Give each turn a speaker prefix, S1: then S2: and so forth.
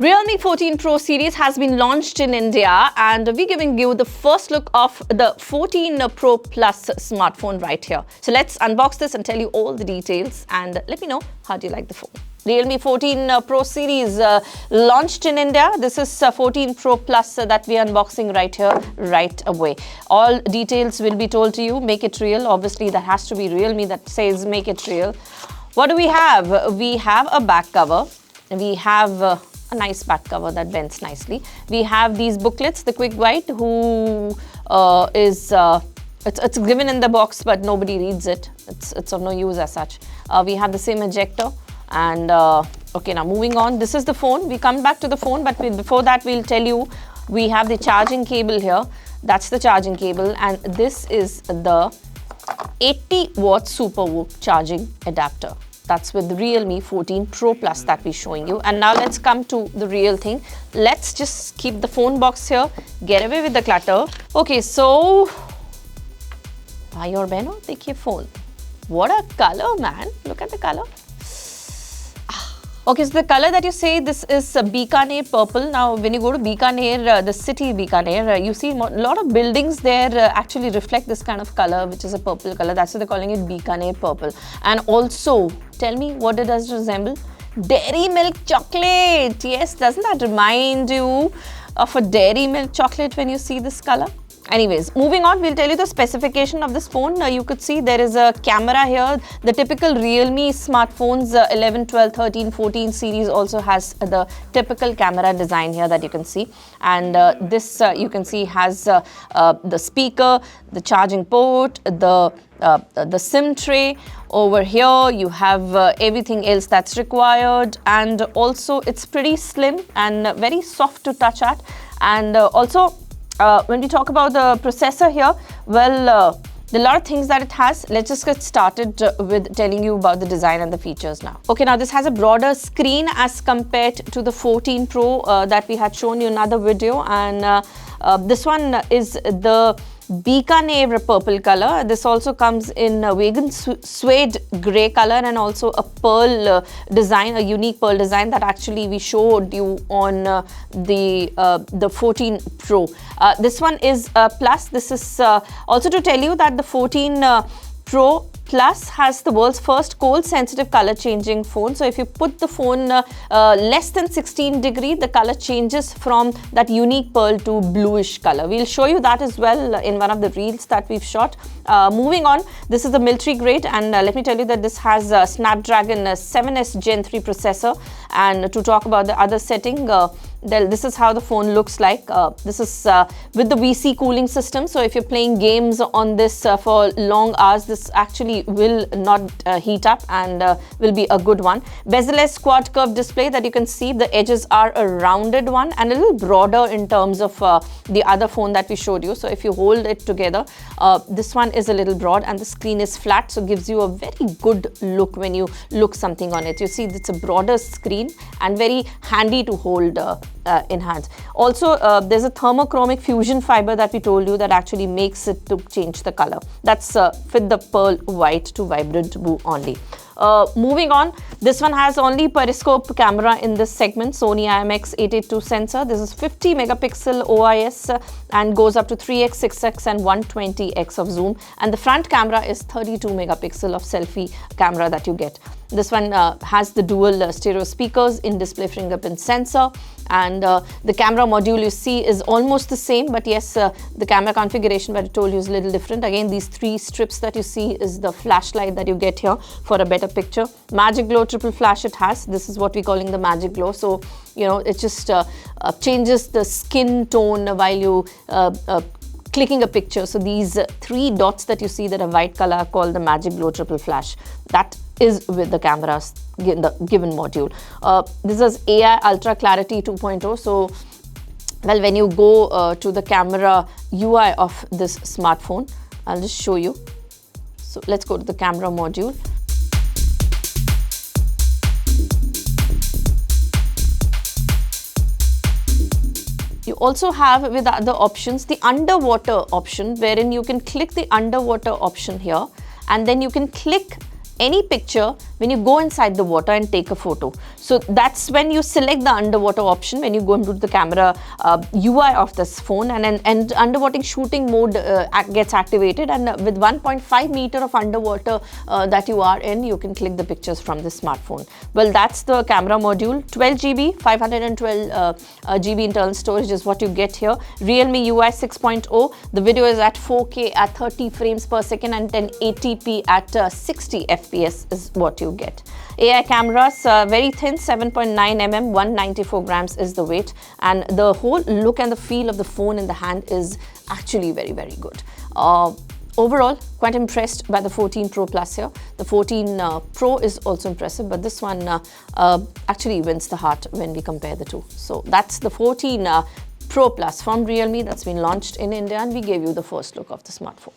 S1: Realme 14 Pro series has been launched in India, and we're giving you the first look of the 14 Pro Plus smartphone right here. So let's unbox this and tell you all the details, and let me know how do you like the phone. Realme 14 Pro series launched in India. This is 14 Pro Plus that we are unboxing right here, right away. All details will be told to you. Make it real. Obviously, that has to be Realme that says make it real. What do we have? We have a back cover. We have a nice back cover that bends nicely. We have these booklets, the quick guide, it's given in the box, but nobody reads it. It's of no use as such. We have the same ejector, and okay, now moving on. This is the phone. We come back to the phone, but before that, we'll tell you we have the charging cable here. That's the charging cable, and this is the 80-watt SuperVOOC charging adapter. That's with the Realme 14 Pro Plus that we're showing you. And now let's come to the real thing. Let's just keep the phone box here. Get away with the clutter. Okay, so bhai aur behno, dekhiye phone. What a color, man. Look at the color. Okay, so the color that you say, this is Bikaneri Purpule. Now, when you go to Bikaner, the city Bikaner, you see a lot of buildings there actually reflect this kind of color, which is a purple color. That's why they're calling it Bikaneri Purpule. And also, tell me what it does resemble? Dairy milk chocolate. Yes, doesn't that remind you of a dairy milk chocolate when you see this color? Anyways, moving on, we'll tell you the specification of this phone. You could see there is a camera here. The typical Realme smartphones, 11, 12, 13, 14 series also has the typical camera design here that you can see. And this, you can see, has the speaker, the charging port, the SIM tray. Over here, you have everything else that's required. And also, it's pretty slim and very soft to touch at. And also, when we talk about the processor here, well, there are a lot of things that it has. Let's just get started with telling you about the design and the features now. Okay, now this has a broader screen as compared to the 14 Pro that we had shown you in another video. And this one is the Bikaneri Purple color. This also comes in a vegan suede grey color and also a pearl design, a unique pearl design that actually we showed you on the 14 Pro. This one is Plus. This is also to tell you that the 14 Pro Plus has the world's first cold sensitive color changing phone. So if you put the phone less than 16 degree, the color changes from that unique pearl to bluish color. We'll show you that as well in one of the reels that we've shot. Moving on, this is the military grade, and let me tell you that this has a Snapdragon 7S Gen 3 processor. And to talk about the other setting, this is how the phone looks like. This is with the VC cooling system. So if you're playing games on this for long hours, this actually will not heat up and will be a good one. Bezel-less quad curved display that you can see. The edges are a rounded one and a little broader in terms of the other phone that we showed you. So if you hold it together, this one is a little broad and the screen is flat. So it gives you a very good look when you look something on it. You see it's a broader screen and very handy to hold in hands. Also, there's a thermochromic fusion fiber that we told you that actually makes it to change the color. That's with the pearl white to vibrant blue only. Moving on, this one has only periscope camera in this segment, Sony IMX882 sensor. This is 50 megapixel OIS and goes up to 3x, 6x and 120x of zoom. And the front camera is 32 megapixel of selfie camera that you get. This one has the dual stereo speakers, in-display fingerprint sensor, and the camera module you see is almost the same, but yes, the camera configuration that I told you is a little different. Again, these three strips that you see is the flashlight that you get here for a better picture. Magic Glow triple flash it has. This is what we're calling the Magic Glow. So, you know, it just changes the skin tone while you clicking a picture. So these three dots that you see that are white color are called the Magic Glow triple flash. That is with the cameras in the given module. This is AI Ultra Clarity 2.0. So, well, when you go to the camera UI of this smartphone, I'll just show you. So let's go to the camera module. You also have with other options the underwater option, wherein you can click the underwater option here and then you can click any picture when you go inside the water and take a photo. So that's when you select the underwater option, when you go into the camera UI of this phone, and underwater shooting mode gets activated, and with 1.5 meter of underwater that you are in, you can click the pictures from the smartphone. Well, that's the camera module. 12 GB, 512 GB internal storage is what you get here. Realme UI 6.0. The video is at 4K at 30 frames per second and 1080p at 60 FPS is what you get. AI cameras, very thin, 7.9 mm, 194 grams is the weight, and the whole look and the feel of the phone in the hand is actually very, very good. Overall, quite impressed by the 14 Pro Plus here. The 14 Pro is also impressive, but this one actually wins the heart when we compare the two. So that's the 14 Pro Plus from Realme that's been launched in India, and we gave you the first look of the smartphone.